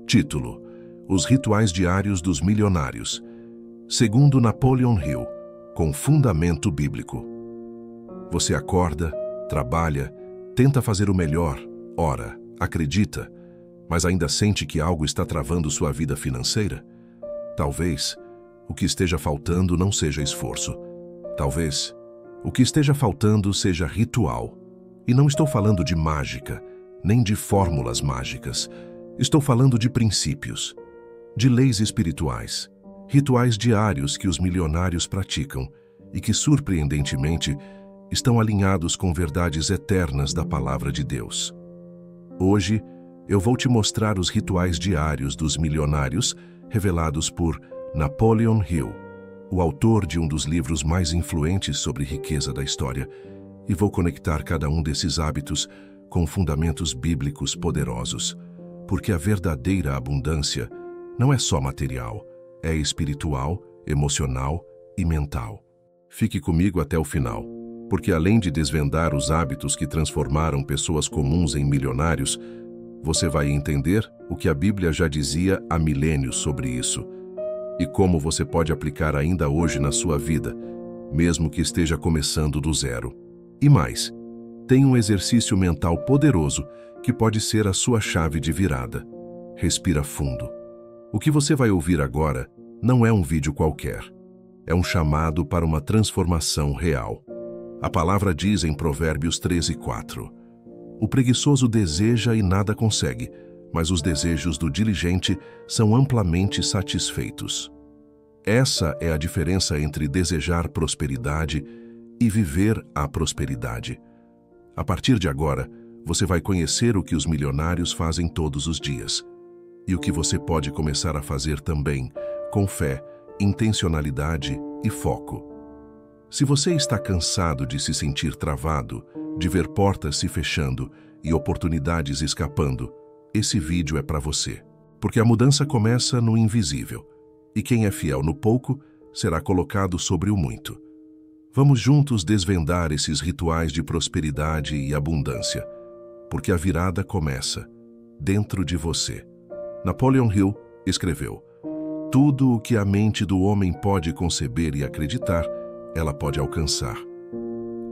Título: Os Rituais Diários dos Milionários, segundo Napoleon Hill, com fundamento bíblico. Você acorda, trabalha, tenta fazer o melhor, ora, acredita, mas ainda sente que algo está travando sua vida financeira? Talvez o que esteja faltando não seja esforço. Talvez o que esteja faltando seja ritual. E não estou falando de mágica, nem de fórmulas mágicas. Estou falando de princípios, de leis espirituais, rituais diários que os milionários praticam e que, surpreendentemente, estão alinhados com verdades eternas da Palavra de Deus. Hoje, eu vou te mostrar os rituais diários dos milionários revelados por Napoleon Hill, o autor de um dos livros mais influentes sobre riqueza da história, e vou conectar cada um desses hábitos com fundamentos bíblicos poderosos, porque a verdadeira abundância não é só material, é espiritual, emocional e mental. Fique comigo até o final, porque além de desvendar os hábitos que transformaram pessoas comuns em milionários, você vai entender o que a Bíblia já dizia há milênios sobre isso, e como você pode aplicar ainda hoje na sua vida, mesmo que esteja começando do zero. E mais, tem um exercício mental poderoso que pode ser a sua chave de virada. Respira fundo. O que você vai ouvir agora não é um vídeo qualquer. É um chamado para uma transformação real. A palavra diz em Provérbios 13:4: o preguiçoso deseja e nada consegue, mas os desejos do diligente são amplamente satisfeitos. Essa é a diferença entre desejar prosperidade e viver a prosperidade. A partir de agora, você vai conhecer o que os milionários fazem todos os dias e o que você pode começar a fazer também, com fé, intencionalidade e foco. Se você está cansado de se sentir travado, de ver portas se fechando e oportunidades escapando, esse vídeo é para você. Porque a mudança começa no invisível, e quem é fiel no pouco será colocado sobre o muito. Vamos juntos desvendar esses rituais de prosperidade e abundância, porque a virada começa dentro de você. Napoleon Hill escreveu: tudo o que a mente do homem pode conceber e acreditar, ela pode alcançar.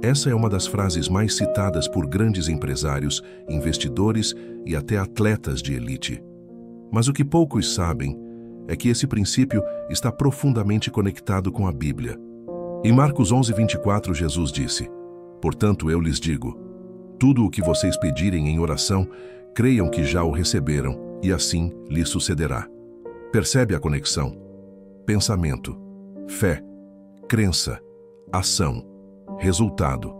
Essa é uma das frases mais citadas por grandes empresários, investidores e até atletas de elite. Mas o que poucos sabem é que esse princípio está profundamente conectado com a Bíblia. Em Marcos 11:24, Jesus disse: portanto, eu lhes digo, tudo o que vocês pedirem em oração, creiam que já o receberam, e assim lhes sucederá. Percebe a conexão? Pensamento, fé, crença, ação, resultado.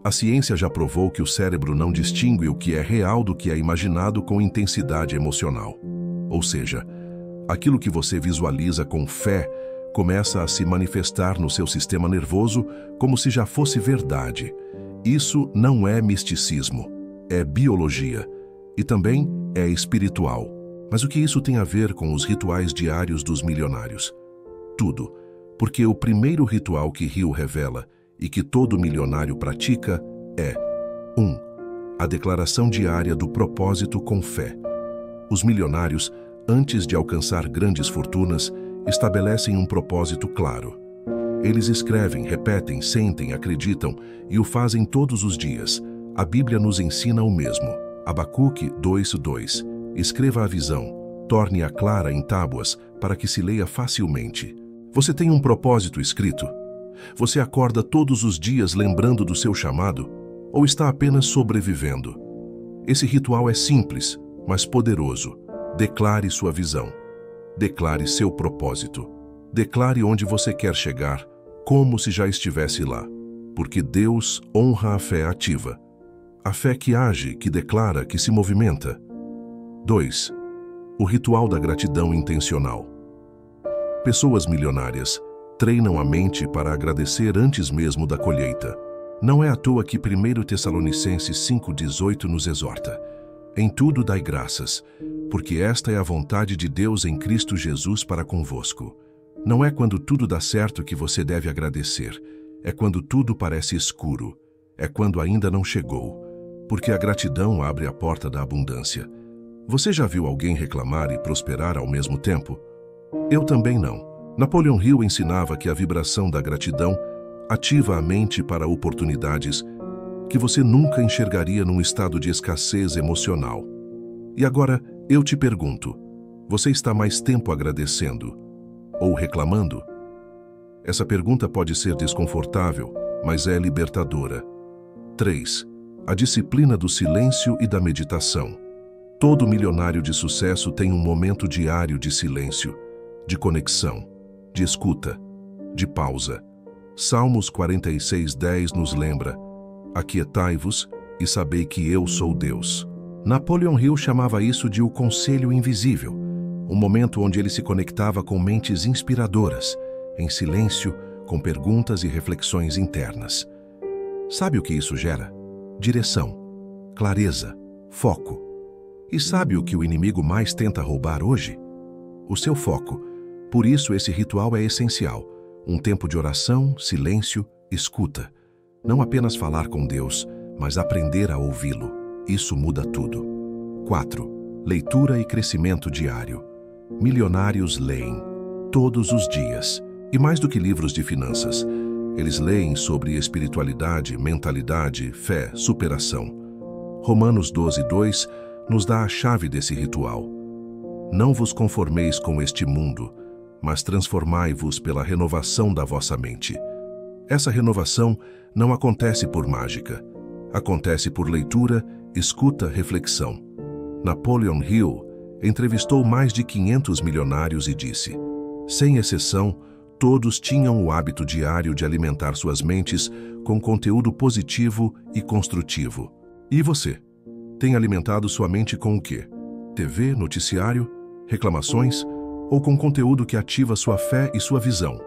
A ciência já provou que o cérebro não distingue o que é real do que é imaginado com intensidade emocional. Ou seja, aquilo que você visualiza com fé começa a se manifestar no seu sistema nervoso como se já fosse verdade. Isso não é misticismo, é biologia e também é espiritual. Mas o que isso tem a ver com os rituais diários dos milionários? Tudo, porque o primeiro ritual que Hill revela e que todo milionário pratica é 1. A declaração diária do propósito com fé. Os milionários, antes de alcançar grandes fortunas, estabelecem um propósito claro. Eles escrevem, repetem, sentem, acreditam e o fazem todos os dias. A Bíblia nos ensina o mesmo. Abacuque 2:2. Escreva a visão, torne-a clara em tábuas para que se leia facilmente. Você tem um propósito escrito? Você acorda todos os dias lembrando do seu chamado ou está apenas sobrevivendo? Esse ritual é simples, mas poderoso. Declare sua visão. Declare seu propósito. Declare onde você quer chegar, como se já estivesse lá. Porque Deus honra a fé ativa. A fé que age, que declara, que se movimenta. 2. O ritual da gratidão intencional. Pessoas milionárias treinam a mente para agradecer antes mesmo da colheita. Não é à toa que 1 Tessalonicenses 5:18 nos exorta: em tudo dai graças, porque esta é a vontade de Deus em Cristo Jesus para convosco. Não é quando tudo dá certo que você deve agradecer, é quando tudo parece escuro, é quando ainda não chegou, porque a gratidão abre a porta da abundância. Você já viu alguém reclamar e prosperar ao mesmo tempo? Eu também não. Napoleon Hill ensinava que a vibração da gratidão ativa a mente para oportunidades que você nunca enxergaria num estado de escassez emocional. E agora, eu te pergunto, você está mais tempo agradecendo ou reclamando? Essa pergunta pode ser desconfortável, mas é libertadora. 3. A disciplina do silêncio e da meditação. Todo milionário de sucesso tem um momento diário de silêncio, de conexão, de escuta, de pausa. Salmos 46:10 nos lembra: aquietai-vos e sabei que eu sou Deus. Napoleon Hill chamava isso de o conselho invisível, um momento onde ele se conectava com mentes inspiradoras, em silêncio, com perguntas e reflexões internas. Sabe o que isso gera? Direção, clareza, foco. E sabe o que o inimigo mais tenta roubar hoje? O seu foco. Por isso esse ritual é essencial. Um tempo de oração, silêncio, escuta. Não apenas falar com Deus, mas aprender a ouvi-lo. Isso muda tudo. 4. Leitura e crescimento diário. Milionários leem todos os dias. E mais do que livros de finanças, eles leem sobre espiritualidade, mentalidade, fé, superação. Romanos 12:2 nos dá a chave desse ritual. Não vos conformeis com este mundo, mas transformai-vos pela renovação da vossa mente. Essa renovação não acontece por mágica. Acontece por leitura, escuta, reflexão. Napoleon Hill entrevistou mais de 500 milionários e disse: sem exceção, todos tinham o hábito diário de alimentar suas mentes com conteúdo positivo e construtivo. E você? Tem alimentado sua mente com o quê? TV, noticiário, reclamações ou com conteúdo que ativa sua fé e sua visão?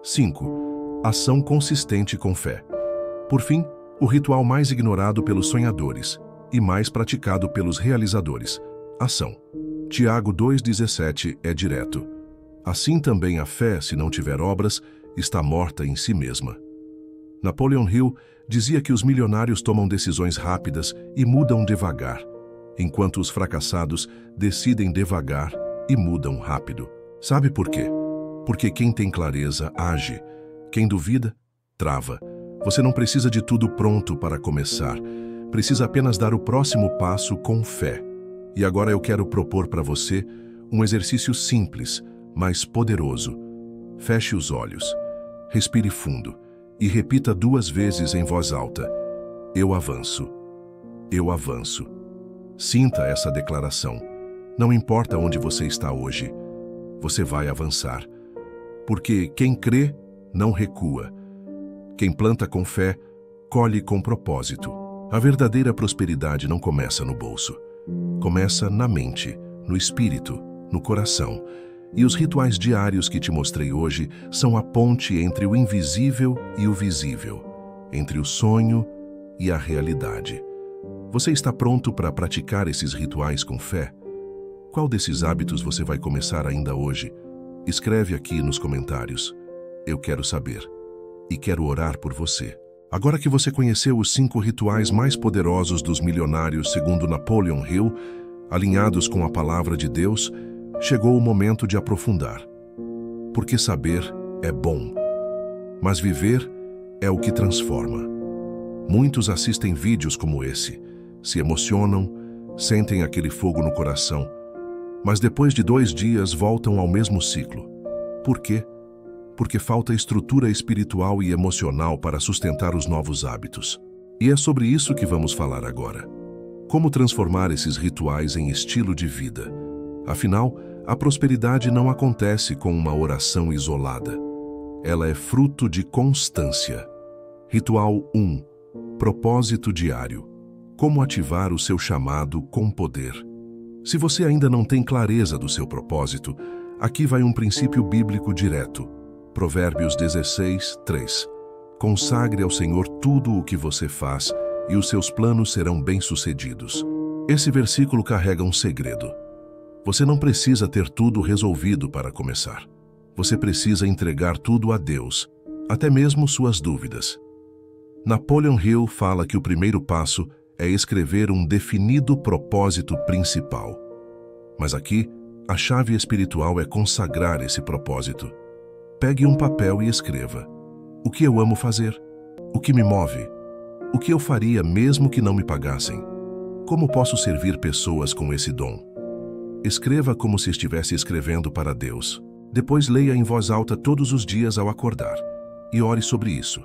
5. Ação consistente com fé. Por fim, o ritual mais ignorado pelos sonhadores e mais praticado pelos realizadores: ação. Tiago 2,17 é direto. Assim também a fé, se não tiver obras, está morta em si mesma. Napoleon Hill dizia que os milionários tomam decisões rápidas e mudam devagar, enquanto os fracassados decidem devagar e mudam rápido. Sabe por quê? Porque quem tem clareza age, quem duvida, trava. Você não precisa de tudo pronto para começar, precisa apenas dar o próximo passo com fé. E agora eu quero propor para você um exercício simples, mas poderoso. Feche os olhos, respire fundo e repita 2 vezes em voz alta: eu avanço. Eu avanço. Sinta essa declaração. Não importa onde você está hoje, você vai avançar. Porque quem crê, não recua. Quem planta com fé, colhe com propósito. A verdadeira prosperidade não começa no bolso. Começa na mente, no espírito, no coração. E os rituais diários que te mostrei hoje são a ponte entre o invisível e o visível, entre o sonho e a realidade. Você está pronto para praticar esses rituais com fé? Qual desses hábitos você vai começar ainda hoje? Escreve aqui nos comentários. Eu quero saber. E quero orar por você. Agora que você conheceu os 5 rituais mais poderosos dos milionários segundo Napoleon Hill, alinhados com a palavra de Deus, chegou o momento de aprofundar. Porque saber é bom, mas viver é o que transforma. Muitos assistem vídeos como esse, se emocionam, sentem aquele fogo no coração, mas depois de 2 dias voltam ao mesmo ciclo. Por quê? Porque falta estrutura espiritual e emocional para sustentar os novos hábitos. E é sobre isso que vamos falar agora. Como transformar esses rituais em estilo de vida? Afinal, a prosperidade não acontece com uma oração isolada. Ela é fruto de constância. Ritual 1. Propósito diário. Como ativar o seu chamado com poder? Se você ainda não tem clareza do seu propósito, aqui vai um princípio bíblico direto. Provérbios 16:3. Consagre ao Senhor tudo o que você faz e os seus planos serão bem-sucedidos. Esse versículo carrega um segredo. Você não precisa ter tudo resolvido para começar. Você precisa entregar tudo a Deus, até mesmo suas dúvidas. Napoleon Hill fala que o primeiro passo é escrever um definido propósito principal. Mas aqui, a chave espiritual é consagrar esse propósito. Pegue um papel e escreva: o que eu amo fazer? O que me move? O que eu faria mesmo que não me pagassem? Como posso servir pessoas com esse dom? Escreva como se estivesse escrevendo para Deus. Depois leia em voz alta todos os dias ao acordar e ore sobre isso.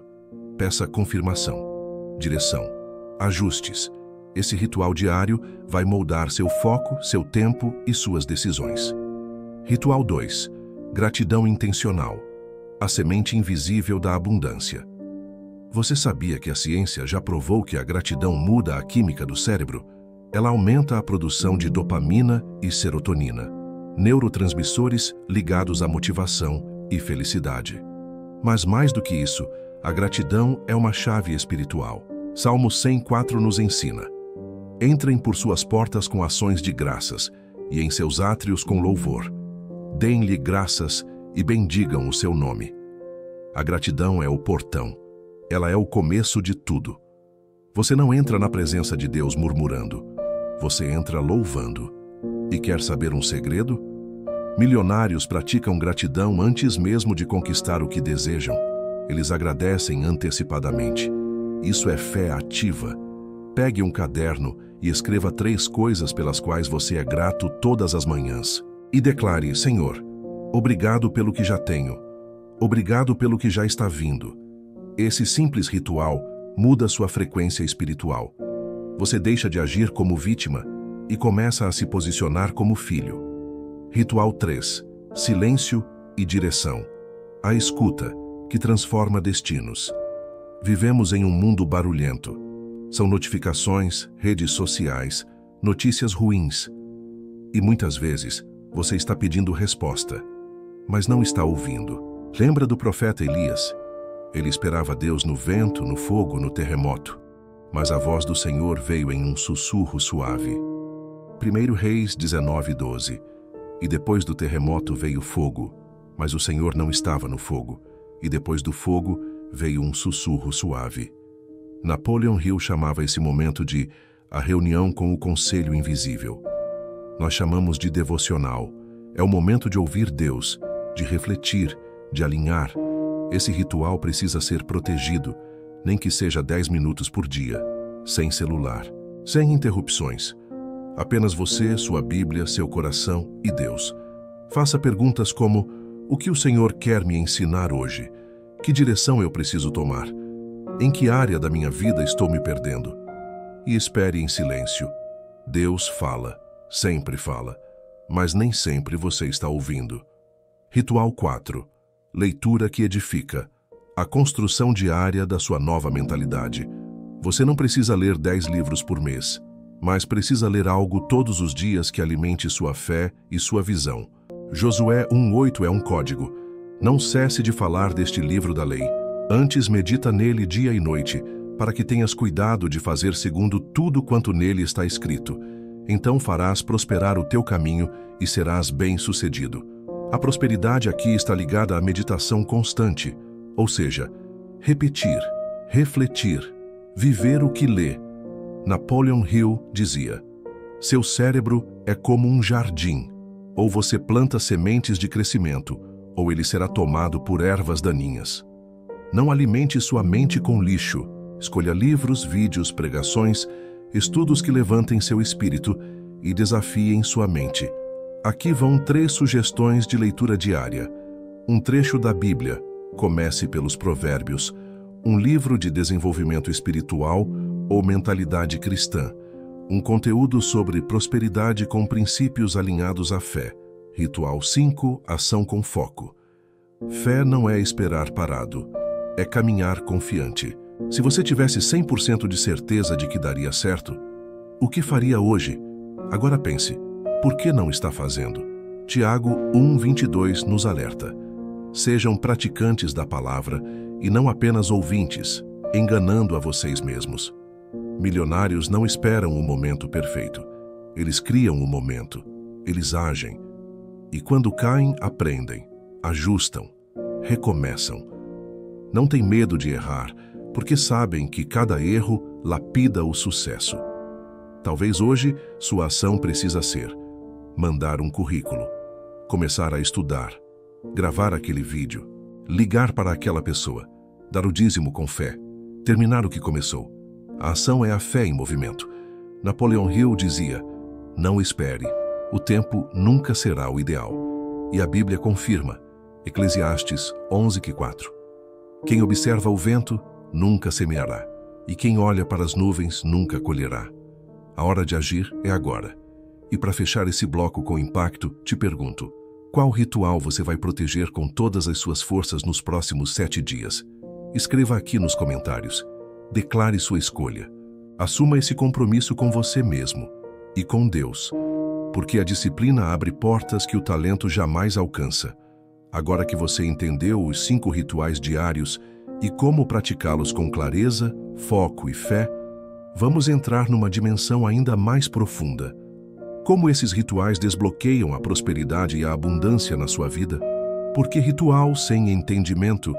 Peça confirmação, direção, ajustes. Esse ritual diário vai moldar seu foco, seu tempo e suas decisões. Ritual 2. Gratidão intencional. A semente invisível da abundância. Você sabia que a ciência já provou que a gratidão muda a química do cérebro? Ela aumenta a produção de dopamina e serotonina, neurotransmissores ligados à motivação e felicidade. Mas mais do que isso, a gratidão é uma chave espiritual. Salmo 104 nos ensina: entrem por suas portas com ações de graças e em seus átrios com louvor. Deem-lhe graças e bendigam o seu nome. A gratidão é o portão. Ela é o começo de tudo. Você não entra na presença de Deus murmurando. Você entra louvando. E quer saber um segredo? Milionários praticam gratidão antes mesmo de conquistar o que desejam. Eles agradecem antecipadamente. Isso é fé ativa. Pegue um caderno e escreva 3 coisas pelas quais você é grato todas as manhãs. E declare: Senhor, obrigado pelo que já tenho. Obrigado pelo que já está vindo. Esse simples ritual muda sua frequência espiritual. Você deixa de agir como vítima e começa a se posicionar como filho. Ritual 3. Silêncio e direção. A escuta, que transforma destinos. Vivemos em um mundo barulhento. São notificações, redes sociais, notícias ruins. E muitas vezes você está pedindo resposta, mas não está ouvindo. Lembra do profeta Elias? Ele esperava Deus no vento, no fogo, no terremoto. Mas a voz do Senhor veio em um sussurro suave. 1 Reis 19:12. E depois do terremoto veio fogo, mas o Senhor não estava no fogo. E depois do fogo veio um sussurro suave. Napoleon Hill chamava esse momento de a reunião com o conselho invisível. Nós chamamos de devocional. É o momento de ouvir Deus, de refletir, de alinhar. Esse ritual precisa ser protegido, nem que seja 10 minutos por dia, sem celular, sem interrupções. Apenas você, sua Bíblia, seu coração e Deus. Faça perguntas como: o que o Senhor quer me ensinar hoje? Que direção eu preciso tomar? Em que área da minha vida estou me perdendo? E espere em silêncio. Deus fala, sempre fala, mas nem sempre você está ouvindo. Ritual 4. Leitura que edifica. A construção diária da sua nova mentalidade. Você não precisa ler 10 livros por mês, mas precisa ler algo todos os dias que alimente sua fé e sua visão. Josué 1:8 é um código. Não cesse de falar deste livro da lei. Antes medita nele dia e noite, para que tenhas cuidado de fazer segundo tudo quanto nele está escrito. Então farás prosperar o teu caminho e serás bem-sucedido. A prosperidade aqui está ligada à meditação constante, ou seja, repetir, refletir, viver o que lê. Napoleon Hill dizia: seu cérebro é como um jardim. Ou você planta sementes de crescimento, ou ele será tomado por ervas daninhas. Não alimente sua mente com lixo. Escolha livros, vídeos, pregações, estudos que levantem seu espírito e desafiem sua mente. Aqui vão 3 sugestões de leitura diária. Um trecho da Bíblia, comece pelos Provérbios, um livro de desenvolvimento espiritual ou mentalidade cristã, um conteúdo sobre prosperidade com princípios alinhados à fé. Ritual 5, ação com foco. Fé não é esperar parado, é caminhar confiante. Se você tivesse 100% de certeza de que daria certo, o que faria hoje? Agora pense, por que não está fazendo? Tiago 1:22 nos alerta: sejam praticantes da palavra e não apenas ouvintes, enganando a vocês mesmos. Milionários não esperam o momento perfeito. Eles criam o momento. Eles agem. E quando caem, aprendem, ajustam, recomeçam. Não têm medo de errar, porque sabem que cada erro lapida o sucesso. Talvez hoje sua ação precisa ser: mandar um currículo, começar a estudar, gravar aquele vídeo, ligar para aquela pessoa, dar o dízimo com fé, terminar o que começou. A ação é a fé em movimento. Napoleon Hill dizia: não espere, o tempo nunca será o ideal. E a Bíblia confirma, Eclesiastes 11:4. Quem observa o vento nunca semeará, e quem olha para as nuvens nunca colherá. A hora de agir é agora. E para fechar esse bloco com impacto, te pergunto: qual ritual você vai proteger com todas as suas forças nos próximos 7 dias? Escreva aqui nos comentários. Declare sua escolha. Assuma esse compromisso com você mesmo e com Deus, porque a disciplina abre portas que o talento jamais alcança. Agora que você entendeu os 5 rituais diários e como praticá-los com clareza, foco e fé, vamos entrar numa dimensão ainda mais profunda. Como esses rituais desbloqueiam a prosperidade e a abundância na sua vida? Porque ritual sem entendimento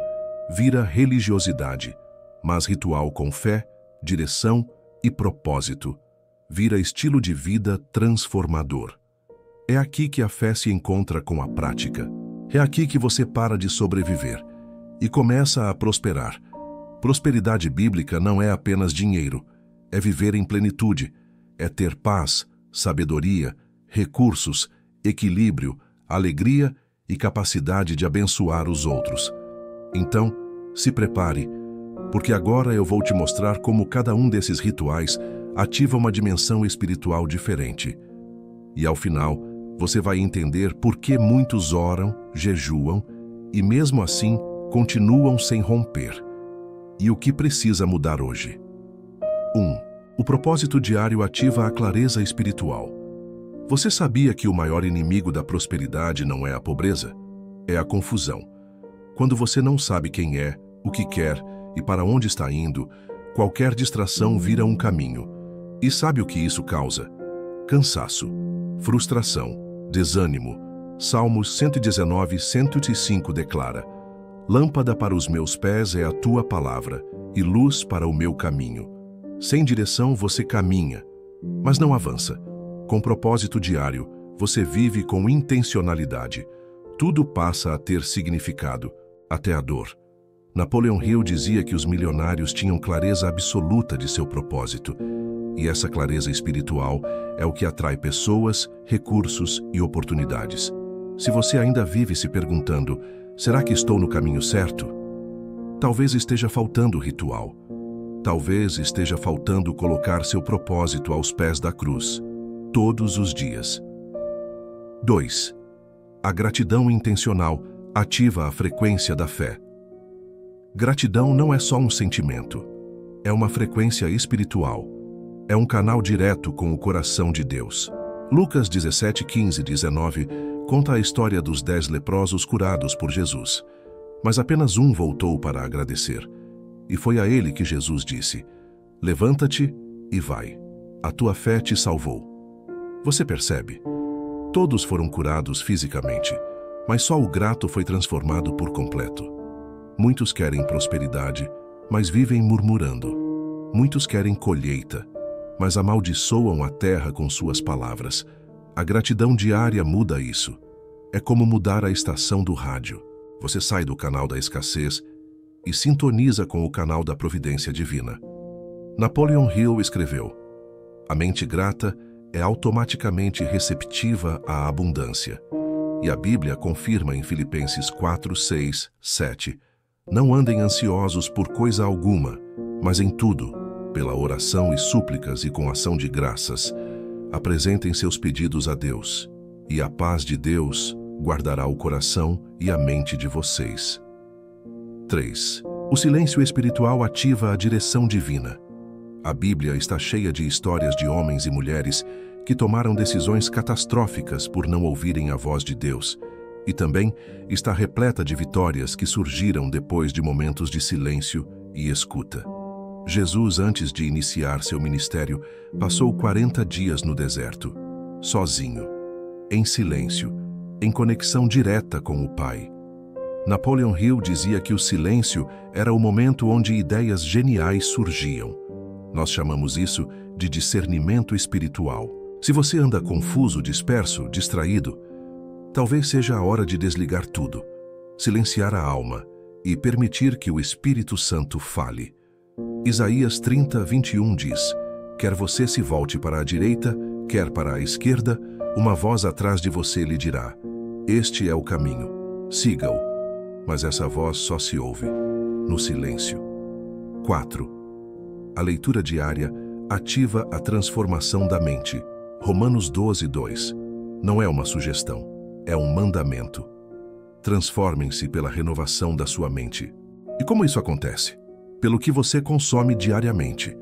vira religiosidade, mas ritual com fé, direção e propósito vira estilo de vida transformador. É aqui que a fé se encontra com a prática. É aqui que você para de sobreviver e começa a prosperar. Prosperidade bíblica não é apenas dinheiro, é viver em plenitude, é ter paz, sabedoria, recursos, equilíbrio, alegria e capacidade de abençoar os outros. Então, se prepare, porque agora eu vou te mostrar como cada um desses rituais ativa uma dimensão espiritual diferente. E ao final, você vai entender por que muitos oram, jejuam e mesmo assim continuam sem romper. E o que precisa mudar hoje? 1. O propósito diário ativa a clareza espiritual. Você sabia que o maior inimigo da prosperidade não é a pobreza? É a confusão. Quando você não sabe quem é, o que quer e para onde está indo, qualquer distração vira um caminho. E sabe o que isso causa? Cansaço, frustração, desânimo. Salmos 119, 105 declara: lâmpada para os meus pés é a tua palavra e luz para o meu caminho. Sem direção você caminha, mas não avança. Com propósito diário, você vive com intencionalidade. Tudo passa a ter significado, até a dor. Napoleon Hill dizia que os milionários tinham clareza absoluta de seu propósito. E essa clareza espiritual é o que atrai pessoas, recursos e oportunidades. Se você ainda vive se perguntando: será que estou no caminho certo? Talvez esteja faltando ritual. Talvez esteja faltando colocar seu propósito aos pés da cruz, todos os dias. 2. A gratidão intencional ativa a frequência da fé. Gratidão não é só um sentimento, é uma frequência espiritual. É um canal direto com o coração de Deus. Lucas 17, 15 e 19 conta a história dos 10 leprosos curados por Jesus. Mas apenas um voltou para agradecer. E foi a ele que Jesus disse: levanta-te e vai. A tua fé te salvou. Você percebe? Todos foram curados fisicamente, mas só o grato foi transformado por completo. Muitos querem prosperidade, mas vivem murmurando. Muitos querem colheita, mas amaldiçoam a terra com suas palavras. A gratidão diária muda isso. É como mudar a estação do rádio. Você sai do canal da escassez e sintoniza com o canal da providência divina. Napoleon Hill escreveu: a mente grata é automaticamente receptiva à abundância. E a Bíblia confirma em Filipenses 4, 6, 7: não andem ansiosos por coisa alguma, mas em tudo, pela oração e súplicas e com ação de graças, apresentem seus pedidos a Deus, e a paz de Deus guardará o coração e a mente de vocês. 3. O silêncio espiritual ativa a direção divina. A Bíblia está cheia de histórias de homens e mulheres que tomaram decisões catastróficas por não ouvirem a voz de Deus, e também está repleta de vitórias que surgiram depois de momentos de silêncio e escuta. Jesus, antes de iniciar seu ministério, passou 40 dias no deserto, sozinho, em silêncio, em conexão direta com o Pai. Napoleon Hill dizia que o silêncio era o momento onde ideias geniais surgiam. Nós chamamos isso de discernimento espiritual. Se você anda confuso, disperso, distraído, talvez seja a hora de desligar tudo, silenciar a alma e permitir que o Espírito Santo fale. Isaías 30, 21 diz: quer você se volte para a direita, quer para a esquerda, uma voz atrás de você lhe dirá: este é o caminho, siga-o. Mas essa voz só se ouve no silêncio. 4. A leitura diária ativa a transformação da mente. Romanos 12, 2. Não é uma sugestão, é um mandamento. Transformem-se pela renovação da sua mente. E como isso acontece? Pelo que você consome diariamente.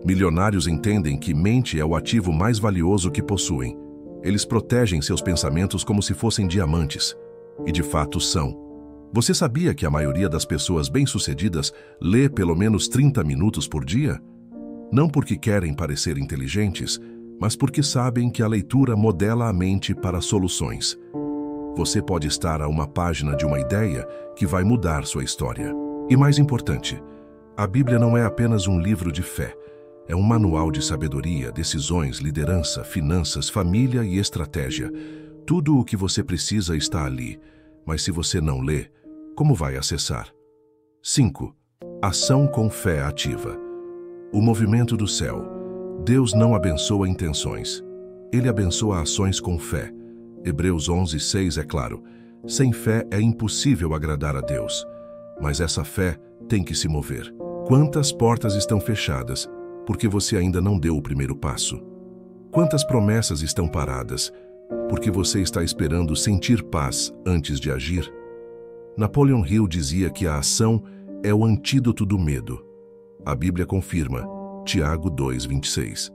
Milionários entendem que mente é o ativo mais valioso que possuem. Eles protegem seus pensamentos como se fossem diamantes. E de fato são. Você sabia que a maioria das pessoas bem-sucedidas lê pelo menos 30 minutos por dia? Não porque querem parecer inteligentes, mas porque sabem que a leitura modela a mente para soluções. Você pode estar a uma página de uma ideia que vai mudar sua história. E mais importante, a Bíblia não é apenas um livro de fé. É um manual de sabedoria, decisões, liderança, finanças, família e estratégia. Tudo o que você precisa está ali. Mas se você não lê, como vai acessar? 5. Ação com fé ativa. O movimento do céu. Deus não abençoa intenções. Ele abençoa ações com fé. Hebreus 11, 6 é claro. Sem fé é impossível agradar a Deus. Mas essa fé tem que se mover. Quantas portas estão fechadas porque você ainda não deu o primeiro passo? Quantas promessas estão paradas porque você está esperando sentir paz antes de agir? Napoleon Hill dizia que a ação é o antídoto do medo. A Bíblia confirma, Tiago 2:26.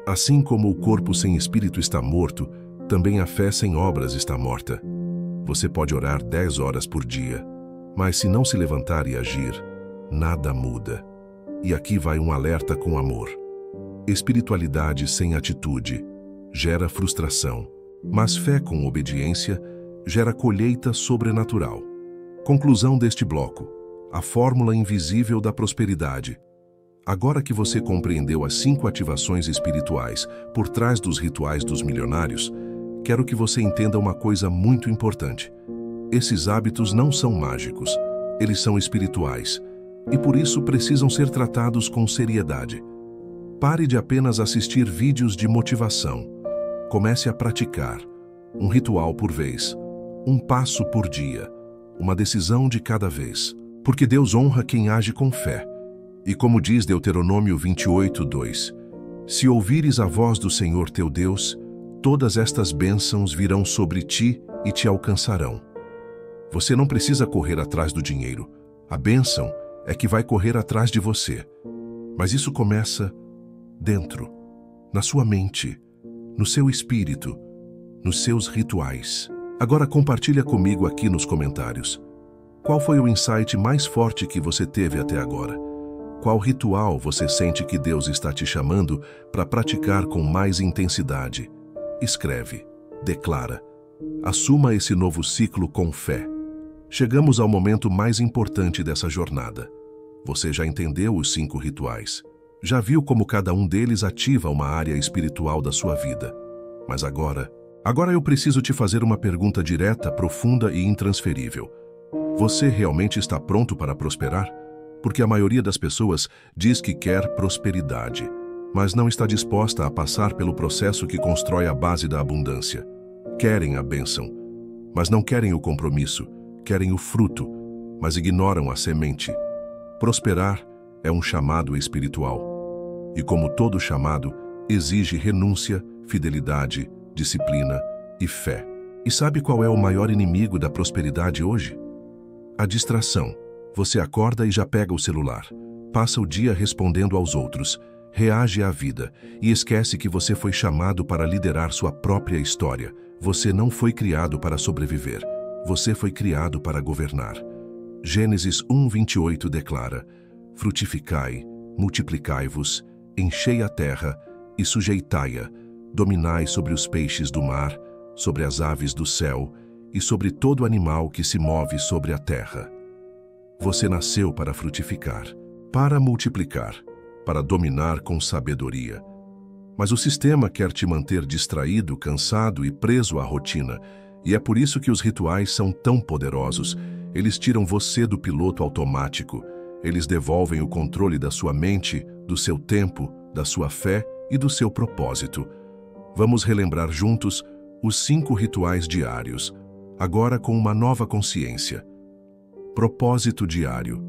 Assim como o corpo sem espírito está morto, também a fé sem obras está morta. Você pode orar 10 horas por dia, mas se não se levantar e agir, nada muda. E aqui vai um alerta com amor. Espiritualidade sem atitude gera frustração, mas fé com obediência gera colheita sobrenatural. Conclusão deste bloco: a fórmula invisível da prosperidade. Agora que você compreendeu as 5 ativações espirituais por trás dos rituais dos milionários, quero que você entenda uma coisa muito importante. Esses hábitos não são mágicos, eles são espirituais e por isso precisam ser tratados com seriedade. Pare de apenas assistir vídeos de motivação. Comece a praticar. Um ritual por vez, um passo por dia, uma decisão de cada vez. Porque Deus honra quem age com fé. E como diz Deuteronômio 28, 2, se ouvires a voz do Senhor teu Deus, todas estas bênçãos virão sobre ti e te alcançarão. Você não precisa correr atrás do dinheiro. A bênção é que vai correr atrás de você. Mas isso começa dentro, na sua mente, no seu espírito, nos seus rituais. Agora compartilha comigo aqui nos comentários. Qual foi o insight mais forte que você teve até agora? Qual ritual você sente que Deus está te chamando para praticar com mais intensidade? Escreve, declara. Assuma esse novo ciclo com fé. Chegamos ao momento mais importante dessa jornada. Você já entendeu os 5 rituais. Já viu como cada um deles ativa uma área espiritual da sua vida. Mas agora eu preciso te fazer uma pergunta direta, profunda e intransferível. Você realmente está pronto para prosperar? Porque a maioria das pessoas diz que quer prosperidade, mas não está disposta a passar pelo processo que constrói a base da abundância. Querem a bênção, mas não querem o compromisso, querem o fruto, mas ignoram a semente. Prosperar é um chamado espiritual. E como todo chamado, exige renúncia, fidelidade, disciplina e fé. E sabe qual é o maior inimigo da prosperidade hoje? A distração. Você acorda e já pega o celular. Passa o dia respondendo aos outros, reage à vida e esquece que você foi chamado para liderar sua própria história. Você não foi criado para sobreviver. Você foi criado para governar. Gênesis 1:28 declara: frutificai, multiplicai-vos, enchei a terra e sujeitai-a, dominai sobre os peixes do mar, sobre as aves do céu e sobre todo animal que se move sobre a terra. Você nasceu para frutificar, para multiplicar, para dominar com sabedoria. Mas o sistema quer te manter distraído, cansado e preso à rotina, e é por isso que os rituais são tão poderosos. Eles tiram você do piloto automático, eles devolvem o controle da sua mente, do seu tempo, da sua fé e do seu propósito. Vamos relembrar juntos os 5 rituais diários, agora com uma nova consciência. Propósito diário.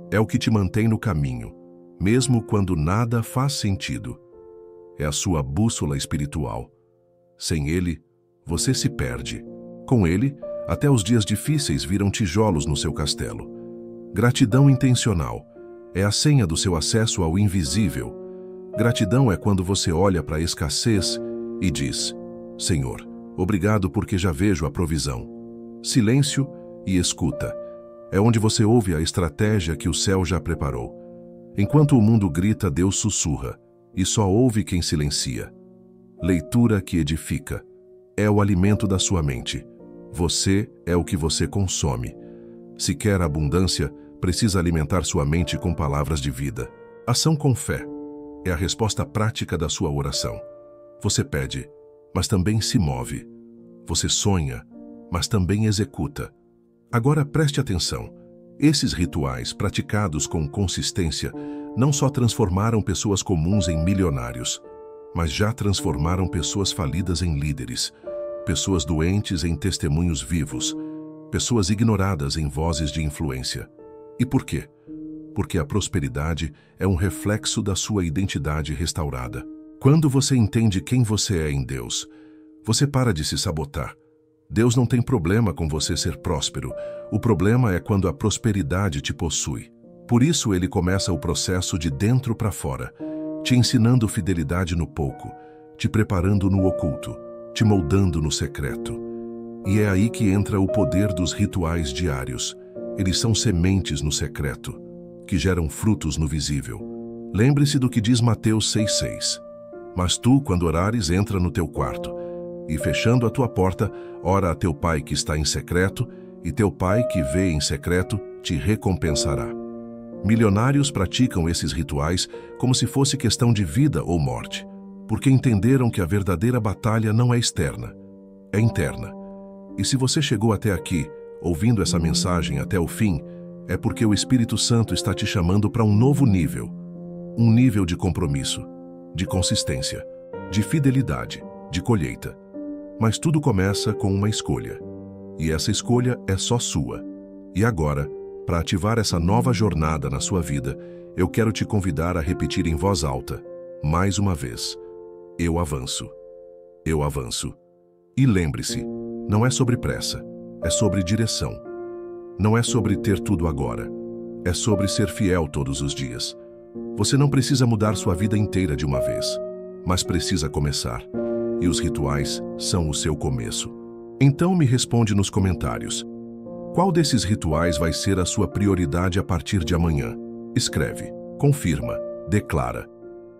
É o que te mantém no caminho, mesmo quando nada faz sentido. É a sua bússola espiritual. Sem ele, você se perde. Com ele, até os dias difíceis viram tijolos no seu castelo. Gratidão intencional. É a senha do seu acesso ao invisível. Gratidão é quando você olha para a escassez e diz: Senhor, obrigado porque já vejo a provisão. Silêncio e escuta. É onde você ouve a estratégia que o céu já preparou. Enquanto o mundo grita, Deus sussurra, e só ouve quem silencia. Leitura que edifica. É o alimento da sua mente. Você é o que você consome. Se quer abundância, precisa alimentar sua mente com palavras de vida. Ação com fé. É a resposta prática da sua oração. Você pede, mas também se move. Você sonha, mas também executa. Agora preste atenção. Esses rituais, praticados com consistência, não só transformaram pessoas comuns em milionários, mas já transformaram pessoas falidas em líderes, pessoas doentes em testemunhos vivos, pessoas ignoradas em vozes de influência. E por quê? Porque a prosperidade é um reflexo da sua identidade restaurada. Quando você entende quem você é em Deus, você para de se sabotar. Deus não tem problema com você ser próspero. O problema é quando a prosperidade te possui. Por isso ele começa o processo de dentro para fora, te ensinando fidelidade no pouco, te preparando no oculto, te moldando no secreto. E é aí que entra o poder dos rituais diários. Eles são sementes no secreto, que geram frutos no visível. Lembre-se do que diz Mateus 6,6. Mas tu, quando orares, entra no teu quarto, e fechando a tua porta, ora a teu pai que está em secreto, e teu pai que vê em secreto te recompensará. Milionários praticam esses rituais como se fosse questão de vida ou morte, porque entenderam que a verdadeira batalha não é externa, é interna. E se você chegou até aqui, ouvindo essa mensagem até o fim, é porque o Espírito Santo está te chamando para um novo nível. Um nível de compromisso, de consistência, de fidelidade, de colheita. Mas tudo começa com uma escolha. E essa escolha é só sua. E agora, para ativar essa nova jornada na sua vida, eu quero te convidar a repetir em voz alta, mais uma vez: eu avanço. Eu avanço. E lembre-se, não é sobre pressa, é sobre direção. Não é sobre ter tudo agora, é sobre ser fiel todos os dias. Você não precisa mudar sua vida inteira de uma vez, mas precisa começar. E os rituais são o seu começo. Então me responde nos comentários. Qual desses rituais vai ser a sua prioridade a partir de amanhã? Escreve, confirma, declara.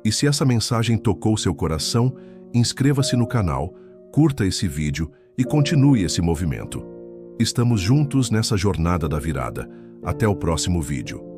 E se essa mensagem tocou seu coração, inscreva-se no canal, curta esse vídeo e continue esse movimento. Estamos juntos nessa jornada da virada. Até o próximo vídeo.